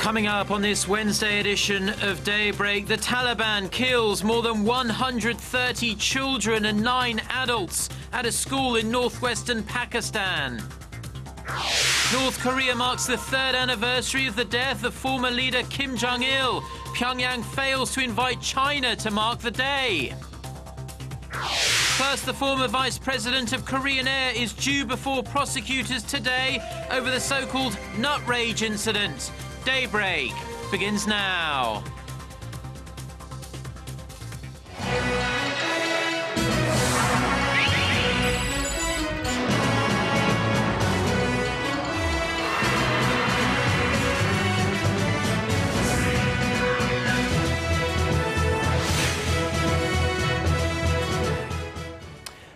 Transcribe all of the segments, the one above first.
Coming up on this Wednesday edition of Daybreak, the Taliban kills more than 130 children and 9 adults at a school in northwestern Pakistan. North Korea marks the 3rd anniversary of the death of former leader Kim Jong-il. Pyongyang fails to invite China to mark the day. Plus, the former vice president of Korean Air is due before prosecutors today over the so-called nut rage incident. Daybreak begins now.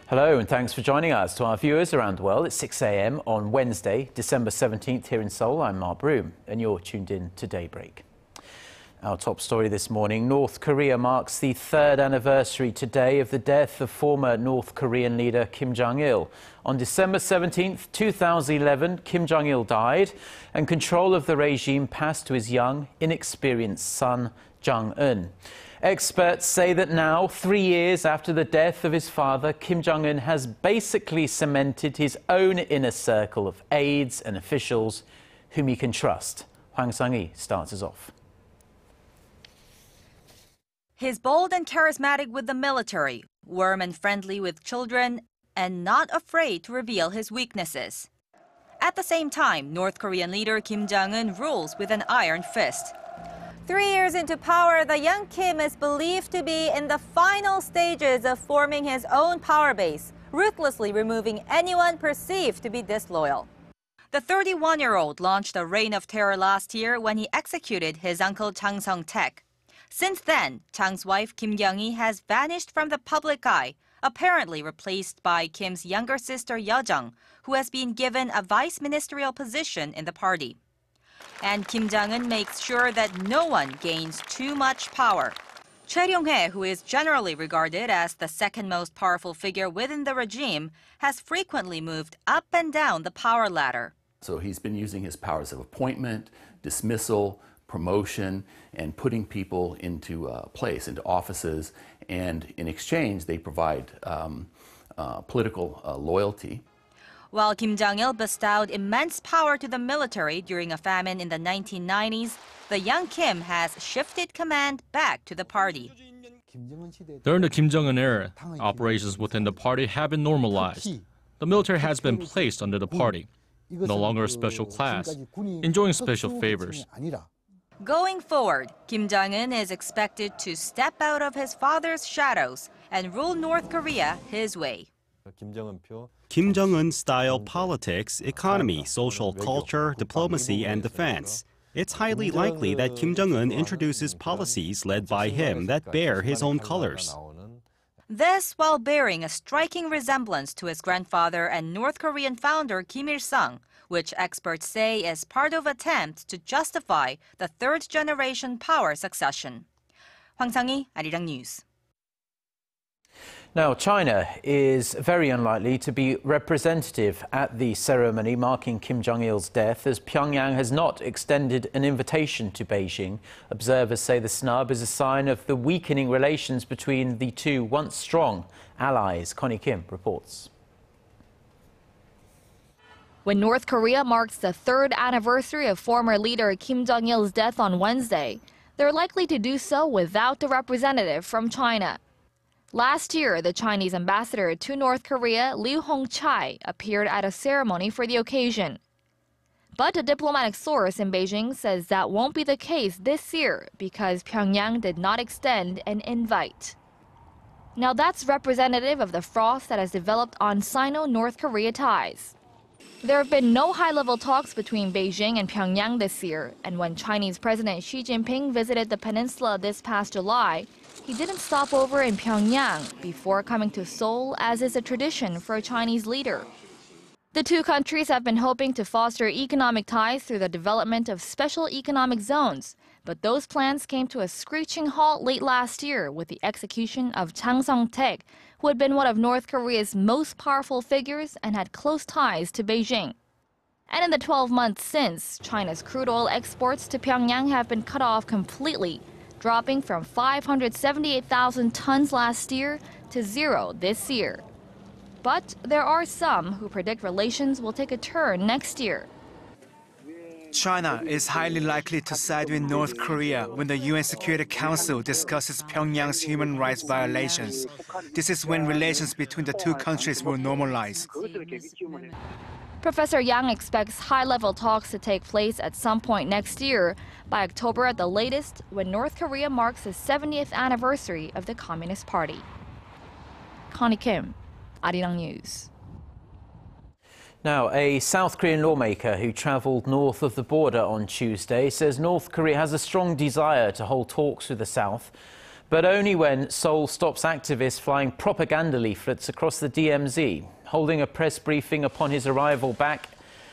Hello and thanks for joining us. To our viewers around the world, it's 6 a.m. on Wednesday, December 17th here in Seoul. I'm Mark Broome and you're tuned in to Daybreak. Our top story this morning, North Korea marks the 3rd anniversary today of the death of former North Korean leader Kim Jong-il. On December 17th, 2011, Kim Jong-il died and control of the regime passed to his young, inexperienced son, Jong-un. Experts say that now, 3 years after the death of his father, Kim Jong-un has basically cemented his own inner circle of aides and officials whom he can trust. Hwang Sang-hee starts us off. He's bold and charismatic with the military, warm and friendly with children, and not afraid to reveal his weaknesses. At the same time, North Korean leader Kim Jong-un rules with an iron fist. 3 years into power, the young Kim is believed to be in the final stages of forming his own power base, ruthlessly removing anyone perceived to be disloyal. The 31-year-old launched a reign of terror last year when he executed his uncle Chang Song-taek. Since then, Chang's wife Kim Jong-il has vanished from the public eye, apparently replaced by Kim's younger sister Yeojung, who has been given a vice ministerial position in the party. And Kim Jong-un makes sure that no one gains too much power. Choi Ryong-hae, who is generally regarded as the second most powerful figure within the regime, has frequently moved up and down the power ladder. So he's been using his powers of appointment, dismissal, promotion, and putting people into place, into offices, and in exchange they provide political loyalty. While Kim Jong-il bestowed immense power to the military during a famine in the 1990s, the young Kim has shifted command back to the party. During the Kim Jong-un era, operations within the party have been normalized. The military has been placed under the party, no longer a special class, enjoying special favors. Going forward, Kim Jong-un is expected to step out of his father's shadows and rule North Korea his way. Kim Jong-un-style politics, economy, social culture, diplomacy, and defense. It's highly likely that Kim Jong-un introduces policies led by him that bear his own colors. This while bearing a striking resemblance to his grandfather and North Korean founder Kim Il-sung, which experts say is part of attempts to justify the third-generation power succession. Hwang Sang-hee, Arirang News. Now, China is very unlikely to be representative at the ceremony marking Kim Jong-il's death, as Pyongyang has not extended an invitation to Beijing. Observers say the snub is a sign of the weakening relations between the two once strong allies. Connie Kim reports. When North Korea marks the 3rd anniversary of former leader Kim Jong-il's death on Wednesday, they're likely to do so without a representative from China. Last year, the Chinese ambassador to North Korea, Liu Hongchai, appeared at a ceremony for the occasion. But a diplomatic source in Beijing says that won't be the case this year because Pyongyang did not extend an invite. Now that's representative of the froth that has developed on Sino-North Korea ties. There have been no high-level talks between Beijing and Pyongyang this year, and when Chinese President Xi Jinping visited the peninsula this past July, he didn't stop over in Pyongyang before coming to Seoul, as is a tradition for a Chinese leader. The two countries have been hoping to foster economic ties through the development of special economic zones, but those plans came to a screeching halt late last year with the execution of Chang Song-taek, who had been one of North Korea's most powerful figures and had close ties to Beijing. And in the 12 months since, China's crude oil exports to Pyongyang have been cut off completely, dropping from 578,000 tons last year to 0 this year. But there are some who predict relations will take a turn next year. China is highly likely to side with North Korea when the UN Security Council discusses Pyongyang's human rights violations. This is when relations between the two countries will normalize. Professor Yang expects high-level talks to take place at some point next year, by October at the latest, when North Korea marks the 70th anniversary of the Communist Party. Connie Kim, Arirang News. Now, a South Korean lawmaker who travelled north of the border on Tuesday says North Korea has a strong desire to hold talks with the South, but only when Seoul stops activists flying propaganda leaflets across the DMZ. Holding a press briefing upon his arrival back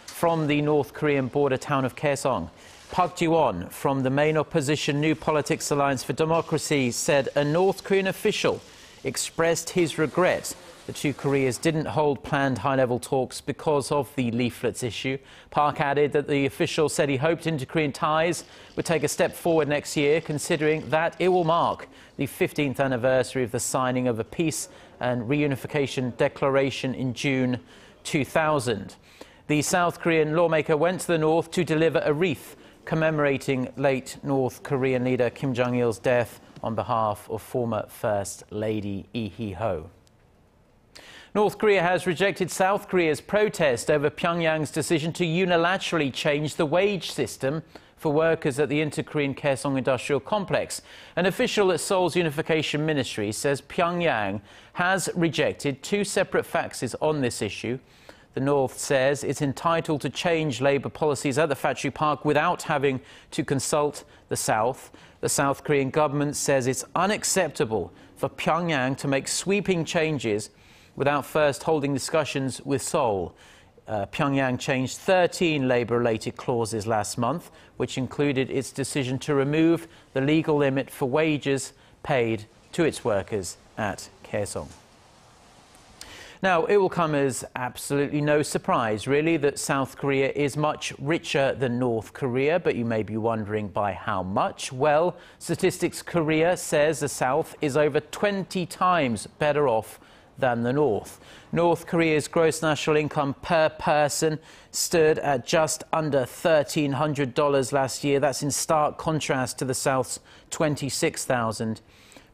from the North Korean border town of Kaesong, Park Ji-won from the main opposition New Politics Alliance for Democracy said a North Korean official expressed his regret the two Koreas didn't hold planned high-level talks because of the leaflets issue. Park added that the official said he hoped inter-Korean ties would take a step forward next year, considering that it will mark the 15th anniversary of the signing of a peace and reunification declaration in June 2000. The South Korean lawmaker went to the north to deliver a wreath commemorating late North Korean leader Kim Jong-il's death on behalf of former First Lady Lee Hee-ho. North Korea has rejected South Korea's protest over Pyongyang's decision to unilaterally change the wage system for workers at the inter-Korean Kaesong industrial complex. An official at Seoul's Unification Ministry says Pyongyang has rejected two separate faxes on this issue. The North says it's entitled to change labour policies at the factory park without having to consult the South. The South Korean government says it's unacceptable for Pyongyang to make sweeping changes without first holding discussions with Seoul. Pyongyang changed 13 labour-related clauses last month, which included its decision to remove the legal limit for wages paid to its workers at Kaesong. Now, it will come as absolutely no surprise, really, that South Korea is much richer than North Korea, but you may be wondering by how much. Well, Statistics Korea says the South is over 20 times better off than the North. North Korea's gross national income per person stood at just under $1,300 last year. That's in stark contrast to the South's $26,000.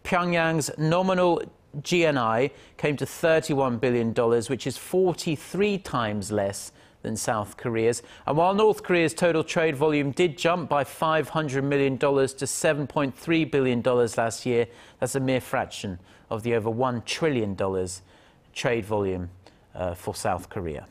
Pyongyang's nominal GNI came to $31 billion, which is 43 times less than South Korea's. And while North Korea's total trade volume did jump by $500 million to $7.3 billion last year, that's a mere fraction of the over $1 trillion trade volume for South Korea.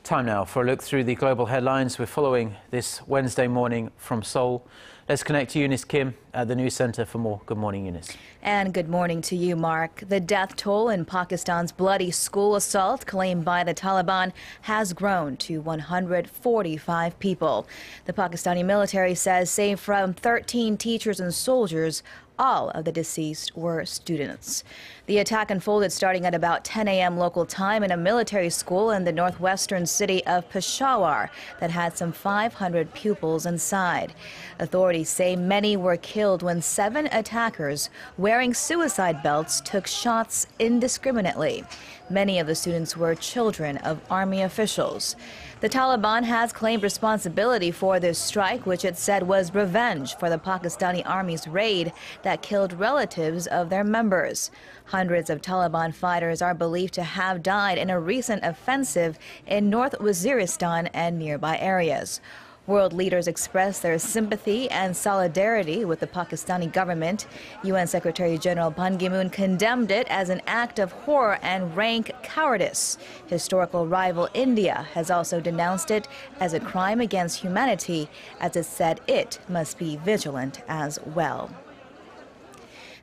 Time now for a look through the global headlines we're following this Wednesday morning from Seoul. Let's connect to Eunice Kim at the News Center for more. Good morning, Eunice. And good morning to you, Mark. The death toll in Pakistan's bloody school assault claimed by the Taliban has grown to 145 people. The Pakistani military says, save from 13 teachers and soldiers, all of the deceased were students. The attack unfolded starting at about 10 a.m. local time in a military school in the northwestern city of Peshawar that had some 500 pupils inside. Authorities say many were killed when 7 attackers wearing suicide belts took shots indiscriminately. Many of the students were children of army officials. The Taliban has claimed responsibility for this strike, which it said was revenge for the Pakistani army's raid that killed relatives of their members. Hundreds of Taliban fighters are believed to have died in a recent offensive in North Waziristan and nearby areas. World leaders expressed their sympathy and solidarity with the Pakistani government. UN Secretary General Ban Ki-moon condemned it as an act of horror and rank cowardice. Historical rival India has also denounced it as a crime against humanity, as it said it must be vigilant as well.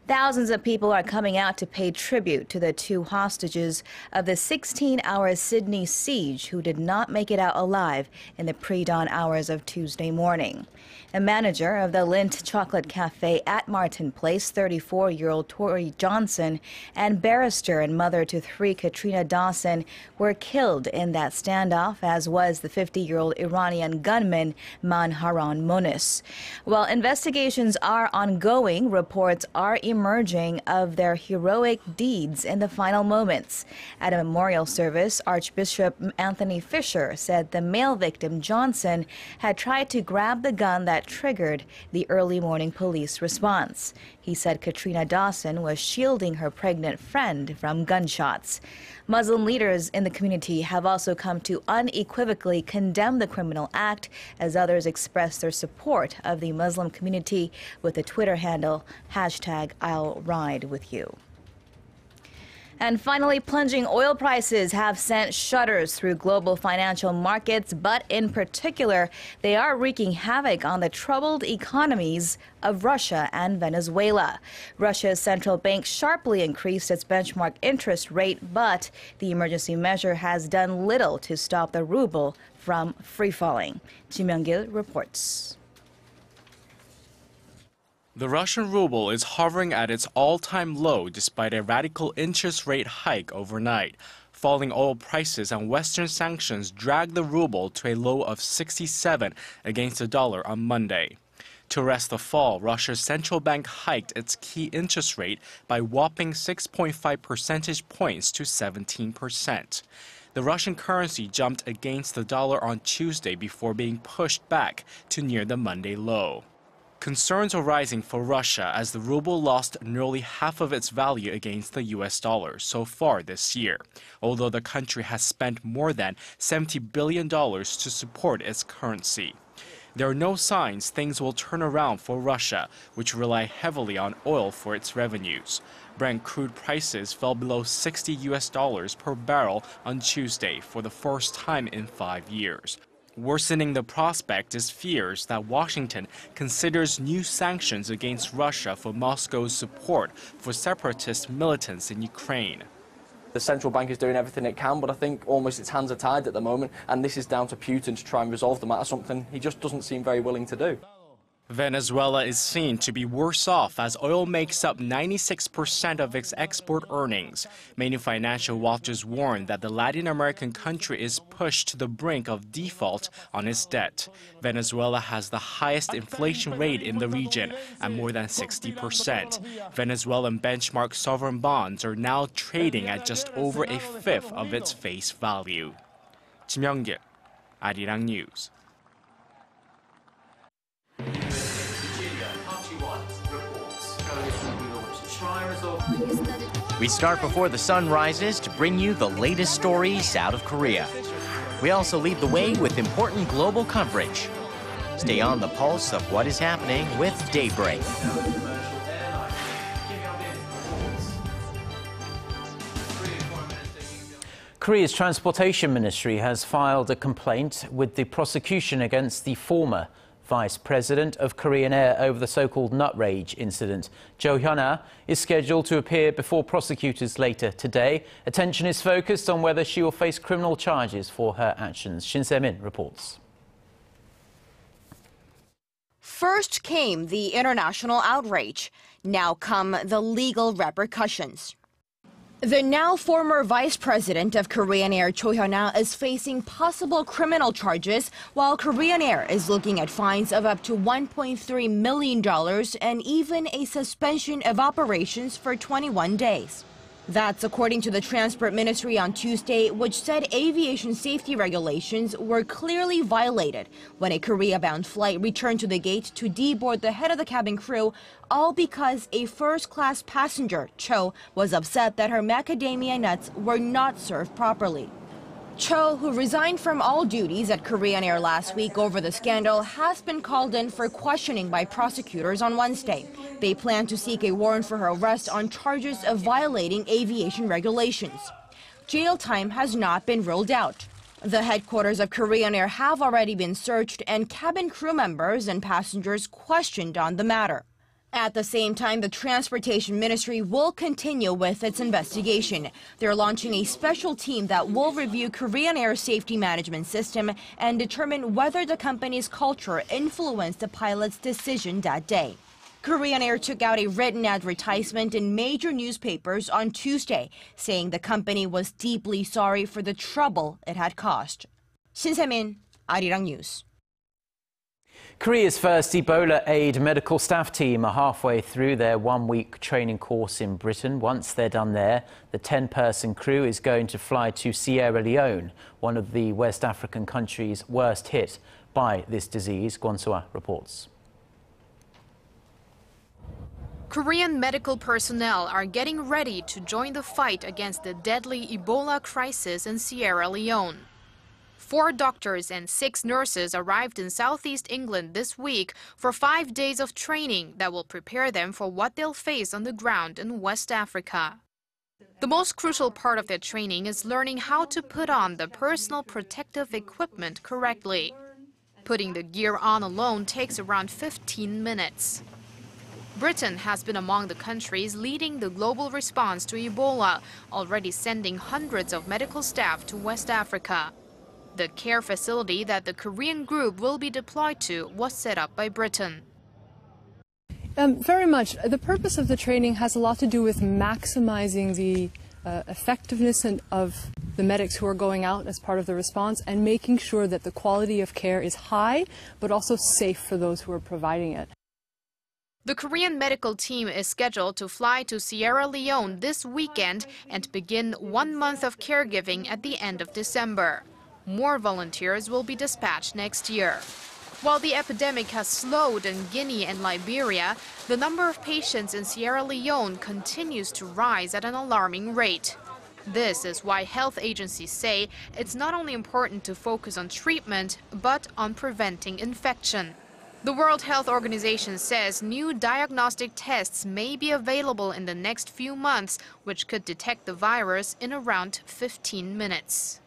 Thousands of people are coming out to pay tribute to the two hostages of the 16-hour Sydney siege who did not make it out alive in the pre-dawn hours of Tuesday morning. A manager of the Lindt Chocolate Cafe at Martin Place, 34-year-old Tori Johnson, and barrister and mother to three Katrina Dawson were killed in that standoff, as was the 50-year-old Iranian gunman Manharan Monis. While investigations are ongoing, reports are emerging of their heroic deeds in the final moments. At a memorial service, Archbishop Anthony Fisher said the male victim, Johnson, had tried to grab the gun that triggered the early morning police response. He said Katrina Dawson was shielding her pregnant friend from gunshots. Muslim leaders in the community have also come to unequivocally condemn the criminal act, as others express their support of the Muslim community with the Twitter handle #I'llRideWithYou. And finally, plunging oil prices have sent shudders through global financial markets, but in particular, they are wreaking havoc on the troubled economies of Russia and Venezuela. Russia's central bank sharply increased its benchmark interest rate, but the emergency measure has done little to stop the ruble from free-falling. Kim Jong-il reports. The Russian ruble is hovering at its all-time low despite a radical interest rate hike overnight. Falling oil prices and Western sanctions dragged the ruble to a low of 67 against the dollar on Monday. To arrest the fall, Russia's central bank hiked its key interest rate by whopping 6.5 percentage points to 17%. The Russian currency jumped against the dollar on Tuesday before being pushed back to near the Monday low. Concerns are rising for Russia as the ruble lost nearly half of its value against the US dollar so far this year, although the country has spent more than $70 billion to support its currency. There are no signs things will turn around for Russia, which rely heavily on oil for its revenues. Brent crude prices fell below $60 per barrel on Tuesday for the first time in 5 years. Worsening the prospect is fears that Washington considers new sanctions against Russia for Moscow's support for separatist militants in Ukraine. The central bank is doing everything it can, but I think almost its hands are tied at the moment, and this is down to Putin to try and resolve the matter, something he just doesn't seem very willing to do. Venezuela is seen to be worse off as oil makes up 96% of its export earnings. Many financial watchers warn that the Latin American country is pushed to the brink of default on its debt. Venezuela has the highest inflation rate in the region at more than 60%. Venezuelan benchmark sovereign bonds are now trading at just over a fifth of its face value. Kim Jong-il, Arirang News. We start before the sun rises to bring you the latest stories out of Korea. We also lead the way with important global coverage. Stay on the pulse of what is happening with Daybreak. Korea's Transportation Ministry has filed a complaint with the prosecution against the former Vice President of Korean Air over the so-called nut rage incident. Jo Hyun-ah is scheduled to appear before prosecutors later today. Attention is focused on whether she will face criminal charges for her actions. Shin Se-min reports. First came the international outrage. Now come the legal repercussions. The now former vice president of Korean Air, Jo Hyun-ah, is facing possible criminal charges, while Korean Air is looking at fines of up to $1.3 million and even a suspension of operations for 21 days. That's according to the Transport Ministry on Tuesday, which said aviation safety regulations were clearly violated when a Korea-bound flight returned to the gate to deboard the head of the cabin crew, all because a first-class passenger, Cho, was upset that her macadamia nuts were not served properly. Cho, who resigned from all duties at Korean Air last week over the scandal, has been called in for questioning by prosecutors on Wednesday. They plan to seek a warrant for her arrest on charges of violating aviation regulations. Jail time has not been ruled out. The headquarters of Korean Air have already been searched and cabin crew members and passengers questioned on the matter. At the same time, the Transportation Ministry will continue with its investigation. They're launching a special team that will review Korean Air safety management system and determine whether the company's culture influenced the pilot's decision that day. Korean Air took out a written advertisement in major newspapers on Tuesday, saying the company was deeply sorry for the trouble it had caused. Shin Se-min, Arirang News. Korea's first Ebola aid medical staff team are halfway through their one-week training course in Britain. Once they're done there, the 10-person crew is going to fly to Sierra Leone, one of the West African countries worst hit by this disease. Kwon-soa reports. Korean medical personnel are getting ready to join the fight against the deadly Ebola crisis in Sierra Leone. 4 doctors and 6 nurses arrived in southeast England this week for 5 days of training that will prepare them for what they'll face on the ground in West Africa. The most crucial part of their training is learning how to put on the personal protective equipment correctly. Putting the gear on alone takes around 15 minutes. Britain has been among the countries leading the global response to Ebola, already sending hundreds of medical staff to West Africa. The care facility that the Korean group will be deployed to was set up by Britain. Very much. The purpose of the training has a lot to do with maximizing the effectiveness of the medics who are going out as part of the response and making sure that the quality of care is high, but also safe for those who are providing it. The Korean medical team is scheduled to fly to Sierra Leone this weekend and begin 1 month of caregiving at the end of December. More volunteers will be dispatched next year. While the epidemic has slowed in Guinea and Liberia, the number of patients in Sierra Leone continues to rise at an alarming rate. This is why health agencies say it's not only important to focus on treatment, but on preventing infection. The World Health Organization says new diagnostic tests may be available in the next few months, which could detect the virus in around 15 minutes.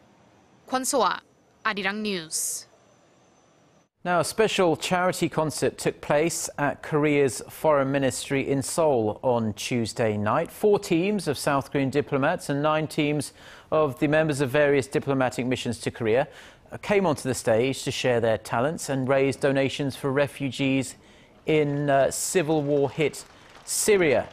Kwon-soa, Arirang News. Now, a special charity concert took place at Korea's Foreign Ministry in Seoul on Tuesday night. 4 teams of South Korean diplomats and 9 teams of the members of various diplomatic missions to Korea came onto the stage to share their talents and raise donations for refugees in civil war-hit Syria.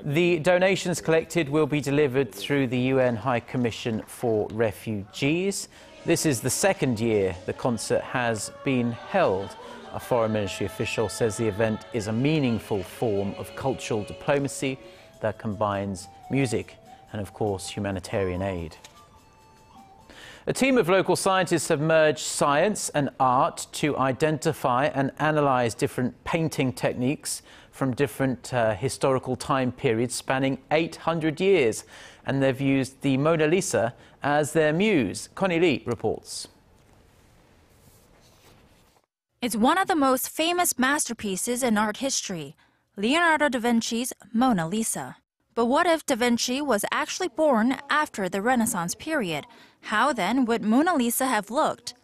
The donations collected will be delivered through the UN High Commission for Refugees. This is the 2nd year the concert has been held. A Foreign Ministry official says the event is a meaningful form of cultural diplomacy that combines music and, of course, humanitarian aid. A team of local scientists have merged science and art to identify and analyze different painting techniques from different historical time periods spanning 800 years. And they've used the Mona Lisa as their muse. Connie Lee reports. It's one of the most famous masterpieces in art history, Leonardo da Vinci's Mona Lisa. But what if da Vinci was actually born after the Renaissance period? How then would Mona Lisa have looked?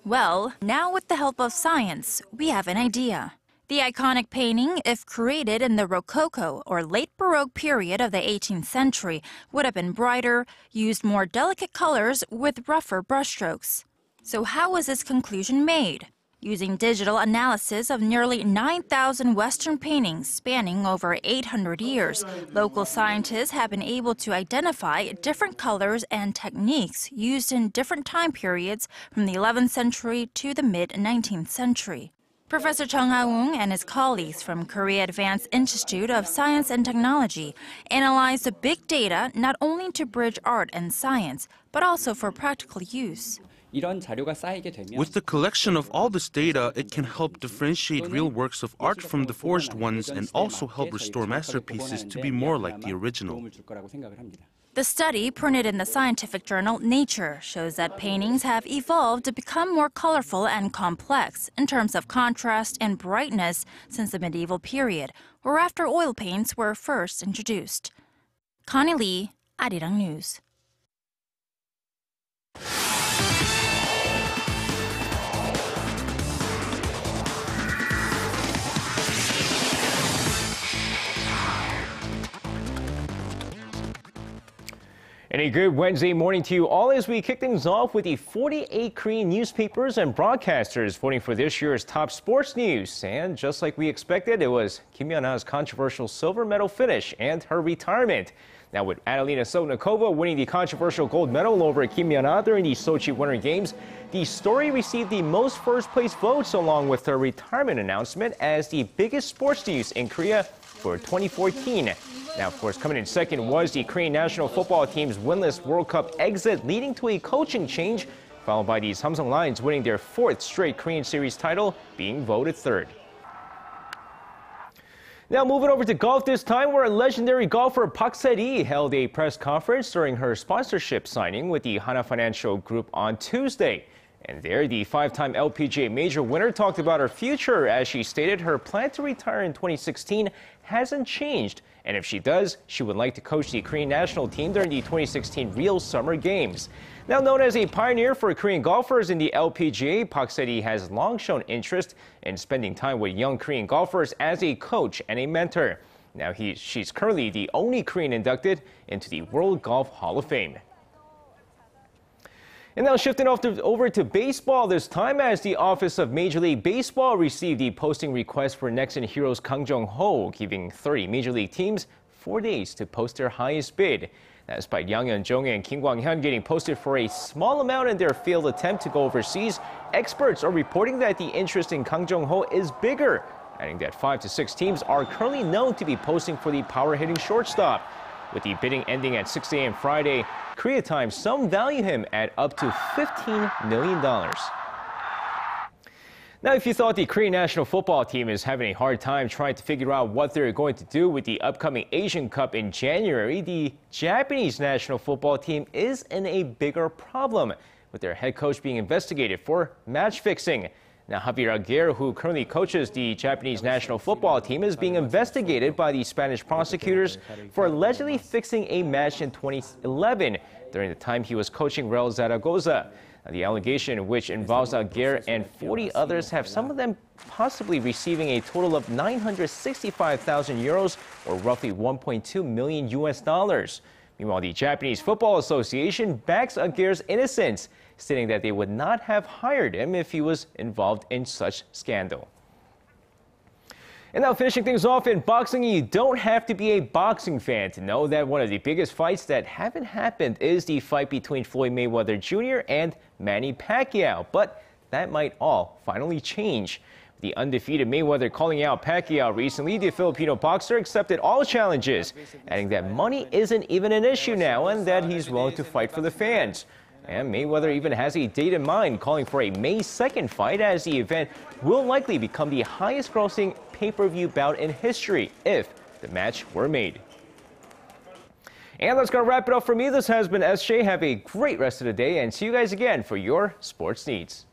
Well, now with the help of science, we have an idea. The iconic painting, if created in the Rococo or late Baroque period of the 18th century, would have been brighter, used more delicate colors with rougher brushstrokes. So how was this conclusion made? Using digital analysis of nearly 9,000 Western paintings spanning over 800 years, local scientists have been able to identify different colors and techniques used in different time periods from the 11th century to the mid-19th century. Professor Jong-un and his colleagues from Korea Advanced Institute of Science and Technology analyzed the big data not only to bridge art and science, but also for practical use. With the collection of all this data, it can help differentiate real works of art from the forged ones and also help restore masterpieces to be more like the original. The study, printed in the scientific journal Nature, shows that paintings have evolved to become more colorful and complex in terms of contrast and brightness since the medieval period, or after oil paints were first introduced. Connie Lee, Arirang News. And a good Wednesday morning to you all as we kick things off with the 48 Korean newspapers and broadcasters voting for this year's top sports news. And just like we expected, it was Kim Jong-il's controversial silver medal finish and her retirement. Now with Adelina Sotnikova winning the controversial gold medal over Kim Jong-il during the Sochi Winter Games, the story received the most first-place votes along with her retirement announcement as the biggest sports news in Korea for 2014. Now, of course, coming in second was the Korean national football team's winless World Cup exit, leading to a coaching change, followed by the Samsung Lions winning their fourth straight Korean Series title, being voted third. Now, moving over to golf this time, where legendary golfer Park Se-ri held a press conference during her sponsorship signing with the Hana Financial Group on Tuesday. And there, the five-time LPGA major winner talked about her future as she stated her plan to retire in 2016 hasn't changed. And if she does, she would like to coach the Korean national team during the 2016 Rio Summer Games. Now known as a pioneer for Korean golfers in the LPGA, Park Se-ri has long shown interest in spending time with young Korean golfers as a coach and a mentor. Now she's currently the only Korean inducted into the World Golf Hall of Fame. And now shifting over to baseball this time, as the Office of Major League Baseball received the posting request for Nexen Heroes Kang Jong-ho, giving 30 Major League teams 4 days to post their highest bid. Now, despite Yang Jong and Kim Kwang-hyun getting posted for a small amount in their failed attempt to go overseas, experts are reporting that the interest in Kang Jong-ho is bigger, adding that 5 to 6 teams are currently known to be posting for the power-hitting shortstop. With the bidding ending at 6 a.m. Friday, Korea time, some value him at up to $15 million. Now, if you thought the Korean national football team is having a hard time trying to figure out what they're going to do with the upcoming Asian Cup in January, the Japanese national football team is in a bigger problem, with their head coach being investigated for match fixing. Now, Javier Aguirre, who currently coaches the Japanese national football team, is being investigated by the Spanish prosecutors for allegedly fixing a match in 2011 during the time he was coaching Real Zaragoza. Now, the allegation, which involves Aguirre and 40 others, have some of them possibly receiving a total of 965,000 euros, or roughly 1.2 million US dollars. Meanwhile, the Japanese Football Association backs Aguirre's innocence, stating that they would not have hired him if he was involved in such scandal. And now finishing things off in boxing, you don't have to be a boxing fan to know that one of the biggest fights that haven't happened is the fight between Floyd Mayweather Jr. and Manny Pacquiao. But that might all finally change. The undefeated Mayweather calling out Pacquiao recently, the Filipino boxer accepted all challenges, adding that money isn't even an issue now and that he's willing to fight for the fans. And Mayweather even has a date in mind, calling for a May 2nd fight, as the event will likely become the highest grossing pay-per-view bout in history if the match were made. And that's going to wrap it up for me. This has been SJ. Have a great rest of the day and see you guys again for your sports needs.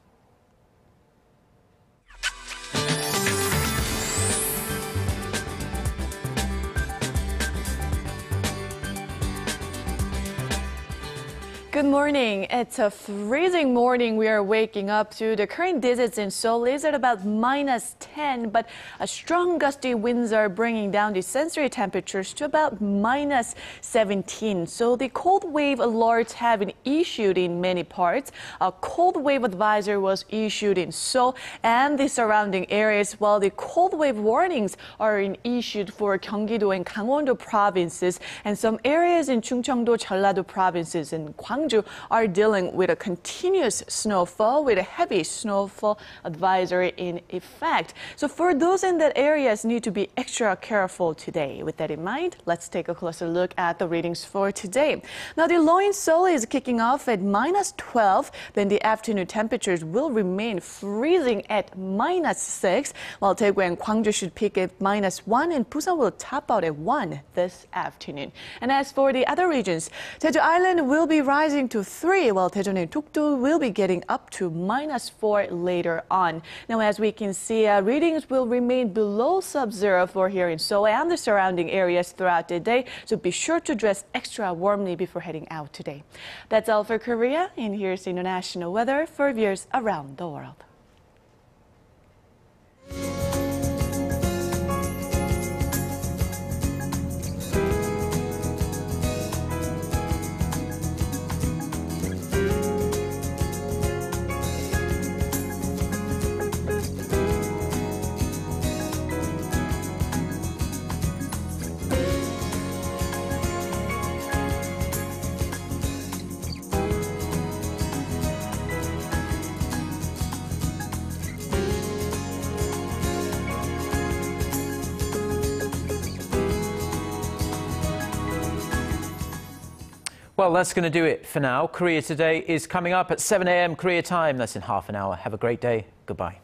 Good morning. It's a freezing morning. We are waking up to. The current digits in Seoul is at about -10, but strong gusty winds are bringing down the sensory temperatures to about -17. So the cold wave alerts have been issued in many parts. A cold wave advisor was issued in Seoul and the surrounding areas, while the cold wave warnings are issued for Gyeonggi-do and Gangwon-do provinces, and some areas in Chungcheong-do, Jeollado provinces and Gwangju are dealing with a continuous snowfall with a heavy snowfall advisory in effect. So for those in that areas, need to be extra careful today. With that in mind, let's take a closer look at the readings for today. Now, the low in Seoul is kicking off at -12. Then the afternoon temperatures will remain freezing at -6, while Daegu and Gwangju should peak at -1, and Busan will top out at 1 this afternoon. And as for the other regions, Jeju Island will be rising to 3, while Daejeon and Dokdo will be getting up to -4 later on. Now, as we can see, readings will remain below sub-zero for here in Seoul and the surrounding areas throughout the day, so be sure to dress extra warmly before heading out today. That's all for Korea, and here's international weather for viewers around the world. Well, that's going to do it for now. Korea Today is coming up at 7 a.m. Korea time. That's in half an hour. Have a great day. Goodbye.